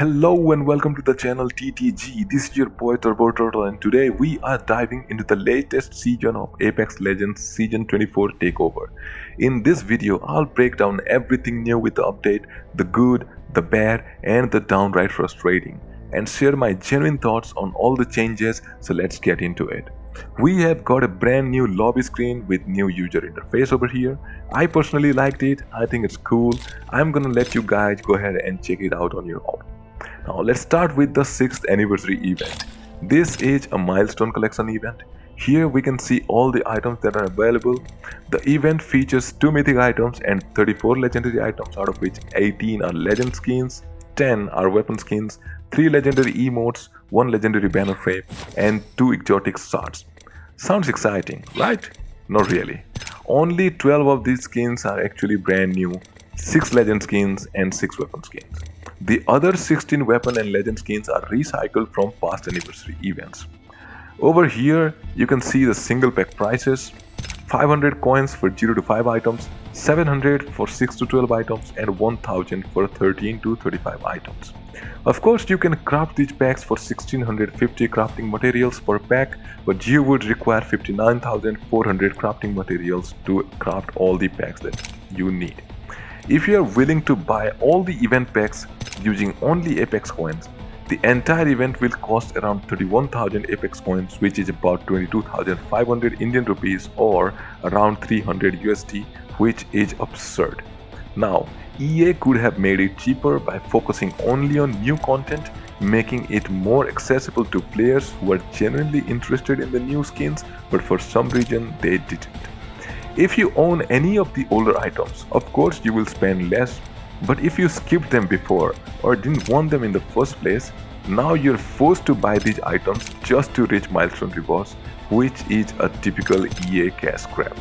Hello and welcome to the channel TTG. This is your boy Turbo Turtle, and today we are diving into the latest season of Apex Legends Season 24 Takeover. In this video, I'll break down everything new with the update, the good, the bad, and the downright frustrating, and share my genuine thoughts on all the changes, so let's get into it. We have got a brand new lobby screen with new user interface over here. I personally liked it, I think it's cool. I'm gonna let you guys go ahead and check it out on your own. Now let's start with the 6th anniversary event. This is a milestone collection event. Here we can see all the items that are available. The event features 2 mythic items and 34 legendary items, out of which 18 are legend skins, 10 are weapon skins, 3 legendary emotes, 1 legendary banner frame, and 2 exotic shards. Sounds exciting, right? Not really. Only 12 of these skins are actually brand new, 6 legend skins and 6 weapon skins. The other 16 weapon and legend skins are recycled from past anniversary events. Over here, you can see the single pack prices: 500 coins for 0 to 5 items, 700 for 6 to 12 items, and 1000 for 13 to 35 items. Of course, you can craft these packs for 1650 crafting materials per pack, but you would require 59,400 crafting materials to craft all the packs that you need. If you are willing to buy all the event packs using only Apex coins, the entire event will cost around 31,000 Apex coins, which is about 22,500 Indian rupees or around 300 USD, which is absurd. Now, EA could have made it cheaper by focusing only on new content, making it more accessible to players who are genuinely interested in the new skins, but for some reason they didn't. If you own any of the older items, of course you will spend less, but if you skipped them before or didn't want them in the first place, now you're forced to buy these items just to reach milestone rewards, which is a typical EA cash grab.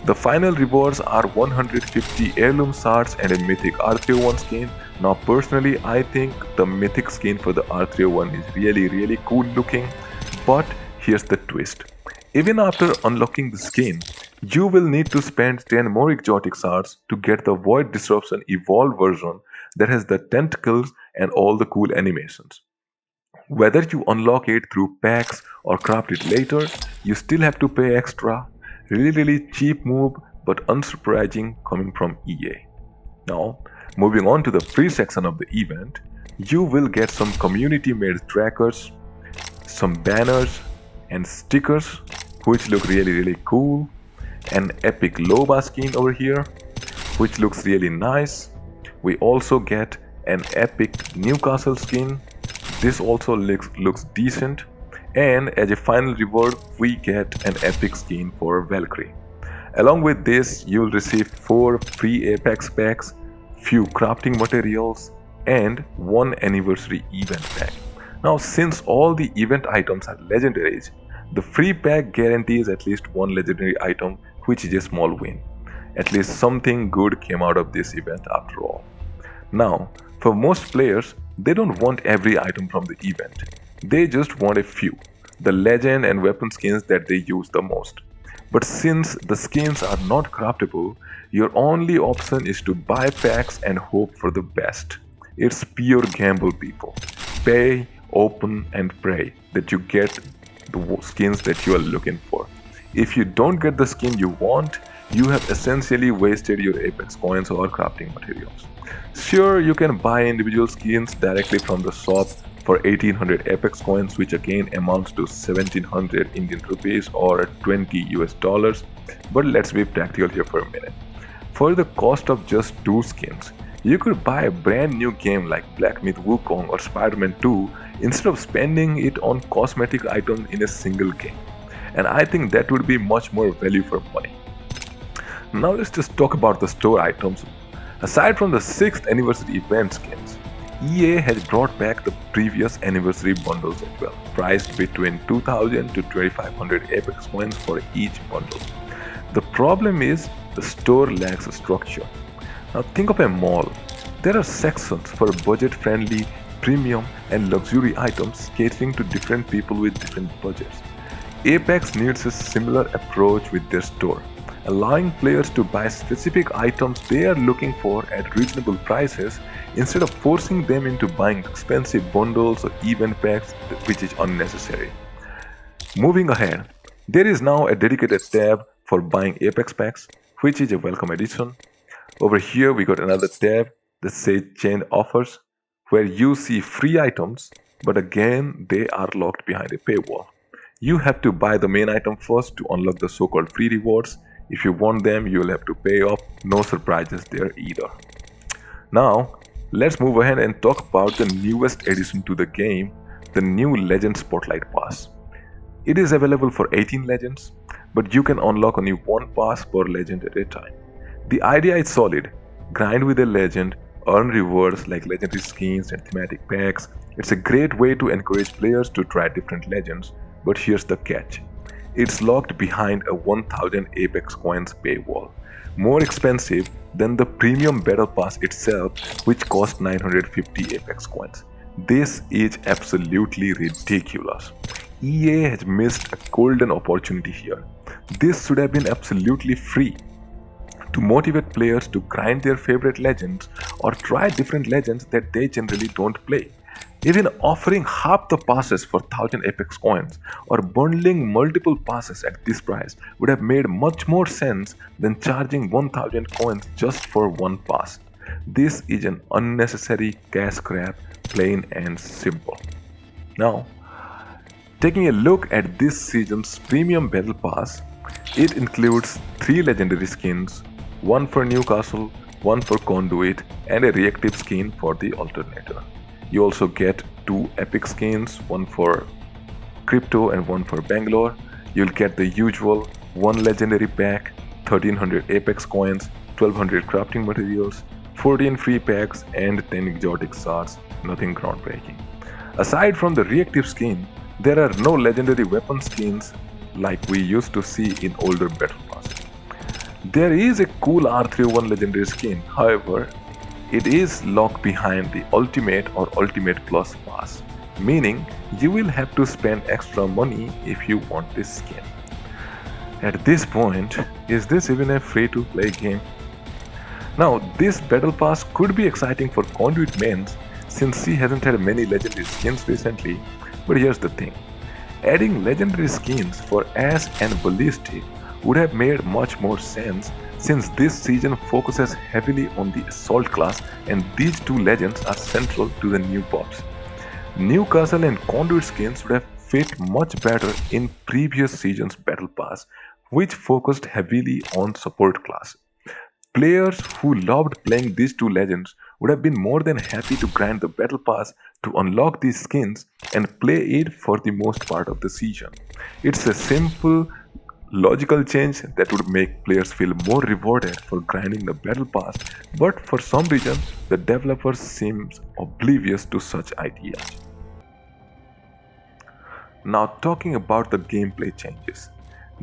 The final rewards are 150 heirloom shards and a mythic R301 skin. Now personally, I think the mythic skin for the R301 is really cool looking, but here's the twist. Even after unlocking the skin, you will need to spend 10 more exotic shards to get the Void Disruption Evolved version that has the tentacles and all the cool animations. Whether you unlock it through packs or craft it later, you still have to pay extra. Really cheap move, but unsurprising coming from EA. Now, moving on to the free section of the event, you will get some community made trackers, some banners and stickers which look really cool, an epic Loba skin over here which looks really nice. We also get an epic Newcastle skin. This also looks decent, and as a final reward we get an epic skin for Valkyrie. Along with this, you will receive 4 free Apex packs, few crafting materials, and 1 anniversary event pack. Now, since all the event items are legendaries, the free pack guarantees at least 1 legendary item, which is a small win. At least something good came out of this event after all. Now, for most players, they don't want every item from the event. They just want a few, the legend and weapon skins that they use the most. But since the skins are not craftable, your only option is to buy packs and hope for the best. It's pure gamble, people. Pay, open, and pray that you get the skins that you are looking for. If you don't get the skin you want, you have essentially wasted your Apex coins or crafting materials. Sure, you can buy individual skins directly from the shop for 1800 Apex coins, which again amounts to 1700 Indian rupees or 20 US dollars, but let's be practical here for a minute. For the cost of just 2 skins, you could buy a brand new game like Black Myth Wukong or Spider-Man 2 instead of spending it on cosmetic items in a single game. And I think that would be much more value for money. Now let's just talk about the store items. Aside from the 6th anniversary event skins, EA has brought back the previous anniversary bundles as well, priced between 2000 to 2500 Apex coins for each bundle. The problem is the store lacks a structure. Now think of a mall. There are sections for budget-friendly, premium and luxury items catering to different people with different budgets. Apex needs a similar approach with their store. allowing players to buy specific items they are looking for at reasonable prices instead of forcing them into buying expensive bundles or event packs, which is unnecessary. Moving ahead, there is now a dedicated tab for buying Apex packs, which is a welcome addition. Over here we got another tab that says chain offers, where you see free items, but again they are locked behind a paywall. You have to buy the main item first to unlock the so-called free rewards. If you want them, you'll have to pay up. No surprises there either. Now, let's move ahead and talk about the newest addition to the game, the new Legend Spotlight Pass. It is available for 18 legends, but you can unlock only one pass per legend at a time. The idea is solid. Grind with a legend, earn rewards like legendary skins and thematic packs. It's a great way to encourage players to try different legends, but here's the catch. It's locked behind a 1000 Apex coins paywall, more expensive than the premium battle pass itself, which costs 950 Apex coins. This is absolutely ridiculous. EA has missed a golden opportunity here. This should have been absolutely free to motivate players to grind their favorite legends or try different legends that they generally don't play. Even offering half the passes for 1000 Apex coins or bundling multiple passes at this price would have made much more sense than charging 1000 coins just for one pass. This is an unnecessary cash grab, plain and simple. Now, taking a look at this season's premium battle pass, it includes 3 legendary skins, one for Newcastle, one for Conduit, and a reactive skin for the Alternator. You also get 2 epic skins, one for Crypto and one for Bangalore. You'll get the usual 1 legendary pack, 1300 Apex coins, 1200 crafting materials, 14 free packs, and 10 exotic shards, nothing groundbreaking. Aside from the reactive skin, there are no legendary weapon skins like we used to see in older battle passes. There is a cool R31 legendary skin, however, it is locked behind the Ultimate or Ultimate Plus pass, meaning you will have to spend extra money if you want this skin. At this point, is this even a free-to-play game? Now, this battle pass could be exciting for Conduit mains since she hasn't had many legendary skins recently. But here's the thing, adding legendary skins for Ash and Ballistic would have made much more sense since this season focuses heavily on the Assault class and these 2 legends are central to the new buffs. Newcastle and Conduit skins would have fit much better in previous season's Battle Pass, which focused heavily on support class. Players who loved playing these 2 legends would have been more than happy to grind the battle pass to unlock these skins and play it for the most part of the season. It's a simple, logical change that would make players feel more rewarded for grinding the battle pass, but for some reason the developers seem oblivious to such ideas. Now talking about the gameplay changes.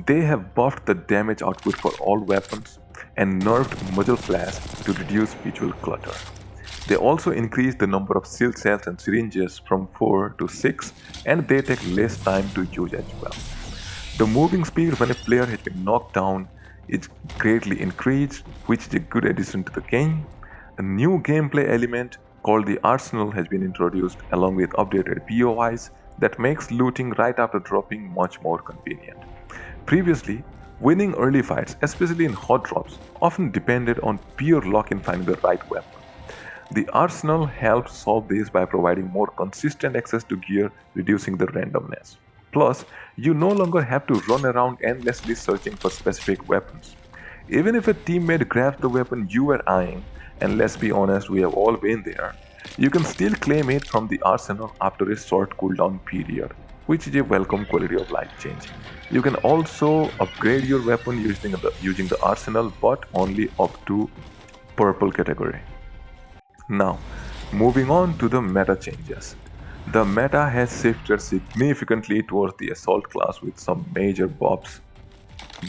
They have buffed the damage output for all weapons and nerfed muzzle flash to reduce visual clutter. They also increased the number of shield cells and syringes from 4 to 6, and they take less time to use as well. The moving speed when a player has been knocked down is greatly increased, which is a good addition to the game. A new gameplay element called the Arsenal has been introduced along with updated POIs that makes looting right after dropping much more convenient. Previously, winning early fights, especially in hot drops, often depended on pure luck in finding the right weapon. The Arsenal helps solve this by providing more consistent access to gear, reducing the randomness. Plus, you no longer have to run around endlessly searching for specific weapons. Even if a teammate grabs the weapon you were eyeing, and let's be honest, we have all been there, you can still claim it from the Arsenal after a short cooldown period, which is a welcome quality of life change. You can also upgrade your weapon using the Arsenal, but only up to purple category. Now, moving on to the meta changes. The meta has shifted significantly towards the Assault class with some major buffs.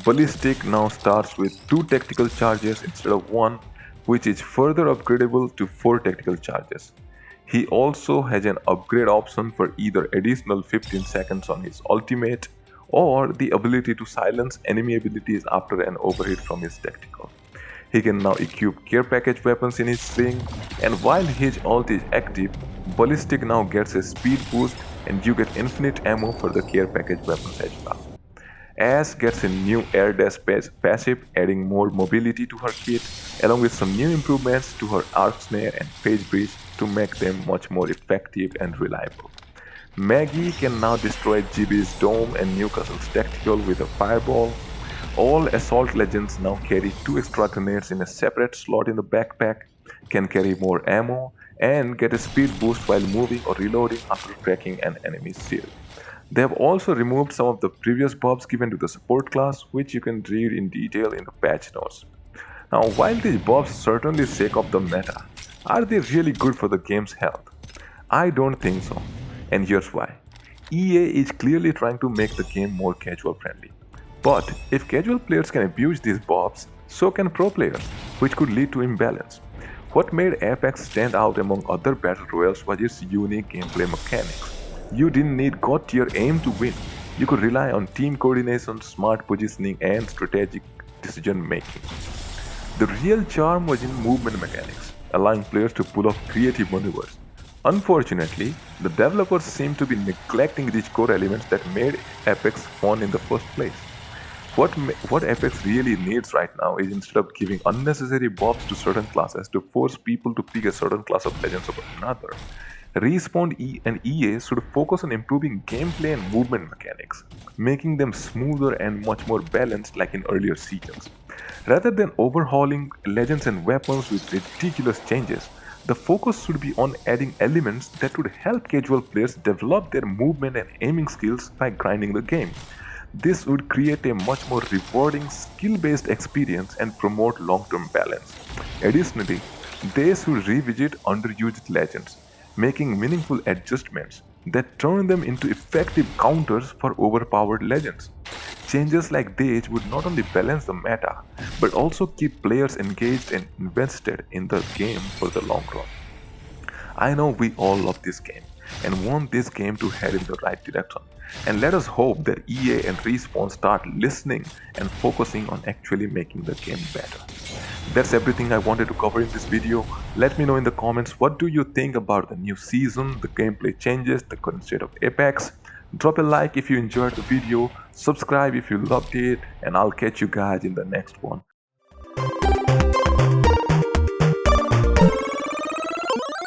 Ballistic now starts with 2 tactical charges instead of 1, which is further upgradable to 4 tactical charges. He also has an upgrade option for either additional 15 seconds on his ultimate or the ability to silence enemy abilities after an overhit from his tactical. He can now equip care package weapons in his sling, and while his ult is active, Ballistic now gets a speed boost and you get infinite ammo for the care package weapons as well. Ash gets a new air dash passive, adding more mobility to her kit, along with some new improvements to her arc snare and phase breach to make them much more effective and reliable. Maggie can now destroy GB's dome and Newcastle's tactical with a fireball. All assault legends now carry 2 extra grenades in a separate slot in the backpack, can carry more ammo, and get a speed boost while moving or reloading after cracking an enemy's shield. They have also removed some of the previous buffs given to the support class, which you can read in detail in the patch notes. Now, while these buffs certainly shake up the meta, are they really good for the game's health? I don't think so, and here's why. EA is clearly trying to make the game more casual friendly. But if casual players can abuse these buffs, so can pro players, which could lead to imbalance. What made Apex stand out among other battle royals was its unique gameplay mechanics. You didn't need god tier aim to win. You could rely on team coordination, smart positioning, and strategic decision making. The real charm was in movement mechanics, allowing players to pull off creative maneuvers. Unfortunately, the developers seem to be neglecting these core elements that made Apex fun in the first place. What Apex really needs right now is, instead of giving unnecessary buffs to certain classes to force people to pick a certain class of legends over another, Respawn and EA should focus on improving gameplay and movement mechanics, making them smoother and much more balanced like in earlier seasons. Rather than overhauling legends and weapons with ridiculous changes, the focus should be on adding elements that would help casual players develop their movement and aiming skills by grinding the game. This would create a much more rewarding, skill-based experience and promote long-term balance. Additionally, they should revisit underused legends, making meaningful adjustments that turn them into effective counters for overpowered legends. Changes like these would not only balance the meta, but also keep players engaged and invested in the game for the long run. I know we all love this game and want this game to head in the right direction. And let us hope that EA and Respawn start listening and focusing on actually making the game better. That's everything I wanted to cover in this video. Let me know in the comments, what do you think about the new season, the gameplay changes, the current state of Apex. Drop a like if you enjoyed the video, subscribe if you loved it, and I'll catch you guys in the next one.